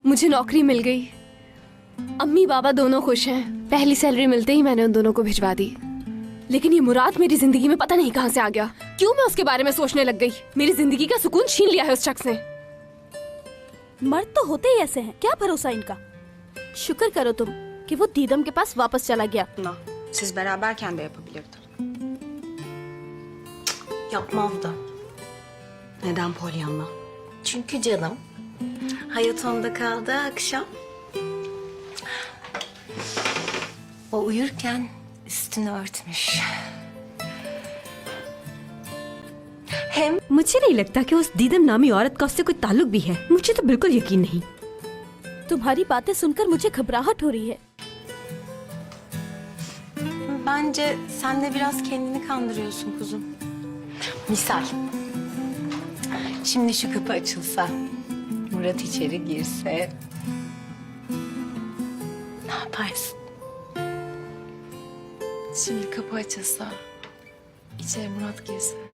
मुझे नौकरी मिल गई, अम्मी बाबा दोनों खुश हैं। पहली सैलरी मिलते ही मैंने उन दोनों को भिजवा दी। लेकिन ये मुराद मेरी जिंदगी में पता नहीं कहां से आ गया। क्यों मैं उसके बारे में सोचने लग गई? मेरी जिंदगी का सुकून छीन लिया है उस शख्स ने। मर्द तो होते ही ऐसे हैं, क्या भरोसा इनका। शुक्र करो तुम कि वो दीदम के पास वापस चला गया। Siz beraberken de yapabilirdi. Yapmazdı. Neden Pollyanna? Çünkü canım hayat onda kaldı akşam. O uyurken üstünü örtmüş. Hem मुझे नहीं लगता कि उस दीदम नामी औरत का उससे कोई ताल्लुक भी है। मुझे तो बिल्कुल यकीन नहीं। तुम्हारी बातें सुनकर मुझे घबराहट हो रही है। bence sen de biraz kendini kandırıyorsun kuzum. Misal. Şimdi şu kapı açılsa, Murat içeri girse ne yaparsın? Şimdi kapı açılsa, içeri Murat girse.